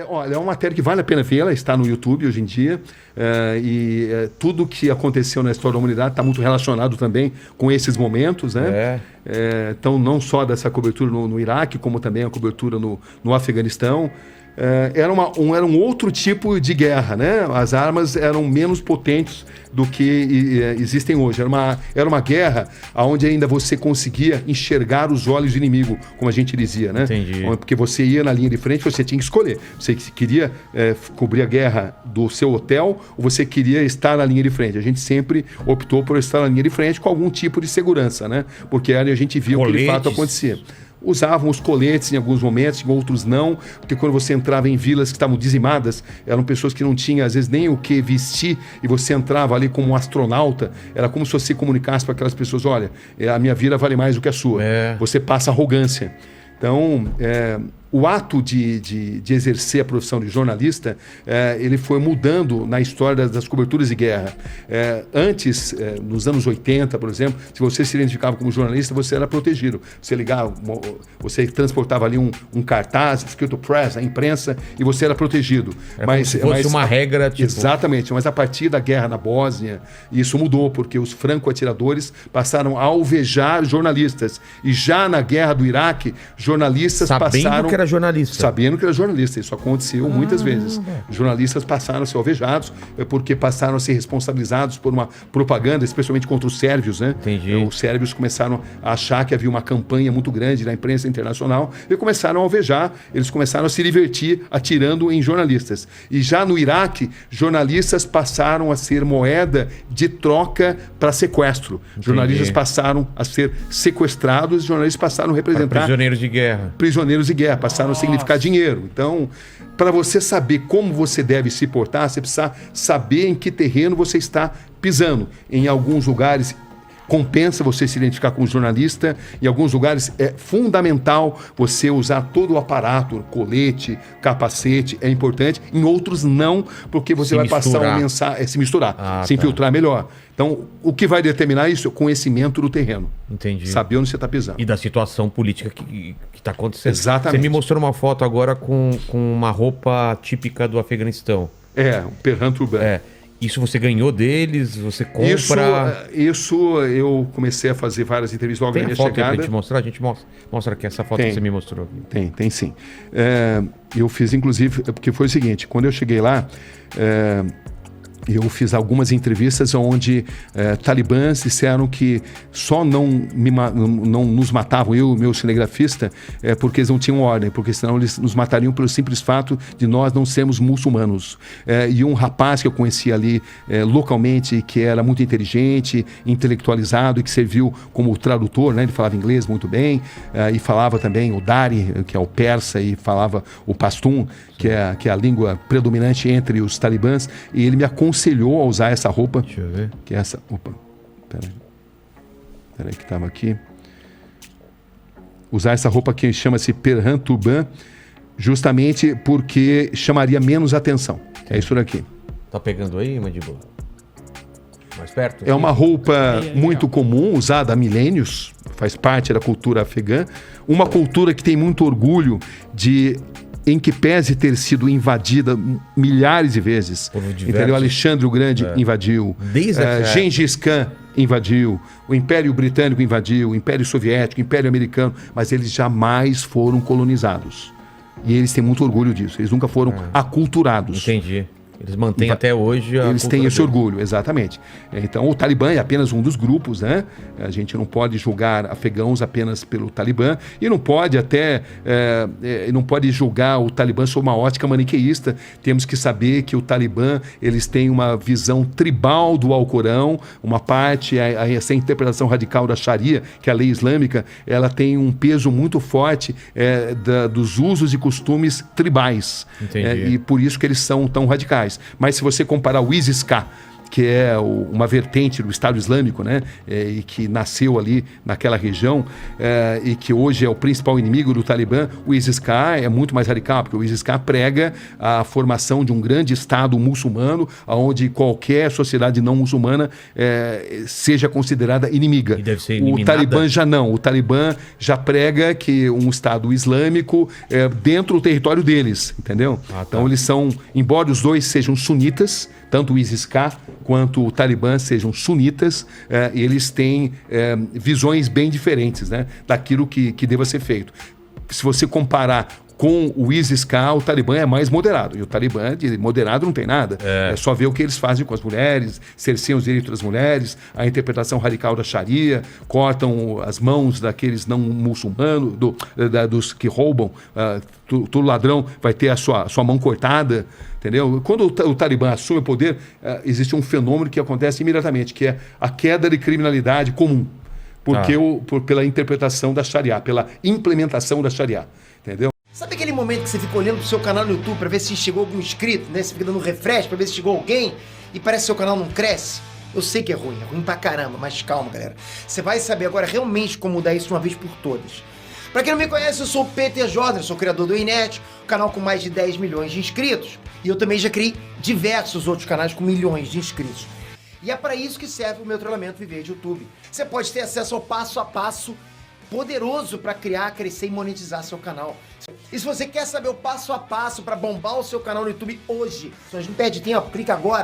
Olha, é uma matéria que vale a pena ver, ela está no YouTube hoje em dia, tudo que aconteceu na história da humanidade está muito relacionado também com esses momentos, né? Então, não só dessa cobertura no Iraque, como também a cobertura no Afeganistão. Era um outro tipo de guerra, né? As armas eram menos potentes do que existem hoje. Era uma guerra onde ainda você conseguia enxergar os olhos do inimigo, como a gente dizia, né? Entendi. Porque você ia na linha de frente, você tinha que escolher. Você queria cobrir a guerra do seu hotel ou você queria estar na linha de frente. A gente sempre optou por estar na linha de frente com algum tipo de segurança, né? Porque ali a gente via o que de fato acontecia. Usavam os coletes em alguns momentos, em outros não, porque quando você entrava em vilas que estavam dizimadas, eram pessoas que não tinham, às vezes, nem o que vestir, e você entrava ali como um astronauta, era como se você comunicasse para aquelas pessoas, olha, a minha vida vale mais do que a sua. Você passa arrogância. Então, o ato de exercer a profissão de jornalista, ele foi mudando na história das coberturas de guerra. Antes, nos anos 80, por exemplo, se você se identificava como jornalista, você era protegido. Você ligava, você transportava ali um cartaz escrito press, a imprensa, e você era protegido. Mas se fosse uma regra, tipo... Exatamente, mas a partir da guerra na Bósnia, isso mudou, porque os franco-atiradores passaram a alvejar jornalistas. E já na guerra do Iraque, jornalistas passaram... que era jornalista. Sabendo que era jornalista. Isso aconteceu muitas vezes. Jornalistas passaram a ser alvejados porque passaram a ser responsabilizados por uma propaganda, especialmente contra os sérvios, né? Entendi. Os sérvios começaram a achar que havia uma campanha muito grande na imprensa internacional e começaram a alvejar, eles começaram a se divertir atirando em jornalistas. E já no Iraque, jornalistas passaram a ser moeda de troca para sequestro. Entendi. Jornalistas passaram a ser sequestrados, jornalistas passaram a representar... Prisioneiros de guerra. Prisioneiros de guerra, passaram a significar dinheiro. Então, para você saber como você deve se portar, você precisa saber em que terreno você está pisando. Em alguns lugares compensa você se identificar como jornalista, em alguns lugares é fundamental você usar todo o aparato, colete, capacete, é importante, em outros não, porque você vai passar uma mensagem, se misturar, se infiltrar melhor. Então, o que vai determinar isso é o conhecimento do terreno. Entendi. Saber onde você está pisando. E da situação política que está acontecendo. Exatamente. Você me mostrou uma foto agora com uma roupa típica do Afeganistão. O Perhan Turban. Isso você ganhou deles? Você compra? Isso eu comecei a fazer várias entrevistas logo na minha chegada. Pra gente mostrar? A gente mostra aqui essa foto que você me mostrou. Tem sim. Eu fiz inclusive, porque foi o seguinte, quando eu cheguei lá, eu fiz algumas entrevistas onde talibãs disseram que só não nos matavam, eu e o meu cinegrafista, porque eles não tinham ordem, porque senão eles nos matariam pelo simples fato de nós não sermos muçulmanos. E um rapaz que eu conheci ali localmente, que era muito inteligente, intelectualizado e que serviu como tradutor, né? Ele falava inglês muito bem, e falava também o Dari, que é o persa, e falava o pashtun, que é a língua predominante entre os talibãs, e ele me aconselhou a usar essa roupa. Deixa eu ver. Que é essa. Opa, peraí que estava aqui. Usar essa roupa que chama-se Perhan Turban, justamente porque chamaria menos atenção. É isso daqui. Tá pegando aí, Mandíbula? Mais perto? É uma roupa muito comum, usada há milênios, faz parte da cultura afegã. Uma cultura que tem muito orgulho em que pese ter sido invadida milhares de vezes. Entendeu? Alexandre o Grande invadiu, Gengis Khan invadiu, o Império Britânico invadiu, o Império Soviético, o Império Americano, mas eles jamais foram colonizados. E eles têm muito orgulho disso, eles nunca foram aculturados. Entendi. Eles mantêm até hoje a Eles têm esse orgulho, exatamente. Então, o Talibã é apenas um dos grupos, né? A gente não pode julgar afegãos apenas pelo Talibã e não pode não pode julgar o Talibã sob uma ótica maniqueísta. Temos que saber que o Talibã, eles têm uma visão tribal do Alcorão, uma parte, essa interpretação radical da Sharia, que é a lei islâmica, ela tem um peso muito forte dos usos e costumes tribais. Entendi. E por isso que eles são tão radicais. Mas se você comparar o ISIS-K que é uma vertente do Estado Islâmico, né? E que nasceu ali naquela região, e que hoje é o principal inimigo do Talibã. O ISIS-K é muito mais radical, porque o ISIS-K prega a formação de um grande Estado muçulmano, onde qualquer sociedade não muçulmana seja considerada inimiga. E deve ser o eliminada? Talibã já não. O Talibã já prega que um Estado islâmico é dentro do território deles, entendeu? Ah, tá. Então eles são, embora os dois sejam sunitas, tanto o ISIS-K quanto o Talibã sejam sunitas, eles têm visões bem diferentes, né, daquilo que deva ser feito. Se você comparar com o ISIS-K, o Talibã é mais moderado. E o Talibã, de moderado, não tem nada. É só ver o que eles fazem com as mulheres, cerceiam os direitos das mulheres, a interpretação radical da Sharia, cortam as mãos daqueles não muçulmanos, dos que roubam. Todo ladrão vai ter a sua mão cortada. Entendeu? Quando o Talibã assume o poder, existe um fenômeno que acontece imediatamente, que é a queda de criminalidade comum. Pela interpretação da Sharia, pela implementação da Sharia. Entendeu? Sabe aquele momento que você fica olhando pro seu canal no YouTube pra ver se chegou algum inscrito, né? Você fica dando refresh pra ver se chegou alguém e parece que seu canal não cresce? Eu sei que é ruim pra caramba, mas calma, galera. Você vai saber agora realmente como mudar isso de uma vez por todas. Pra quem não me conhece, eu sou o Peter Jordan, sou criador do Inet, um canal com mais de 10 milhões de inscritos. E eu também já criei diversos outros canais com milhões de inscritos. E é para isso que serve o meu treinamento Viver de YouTube. Você pode ter acesso ao passo a passo poderoso para criar, crescer e monetizar seu canal. E se você quer saber o passo a passo para bombar o seu canal no YouTube hoje, só não perde tempo, clica agora.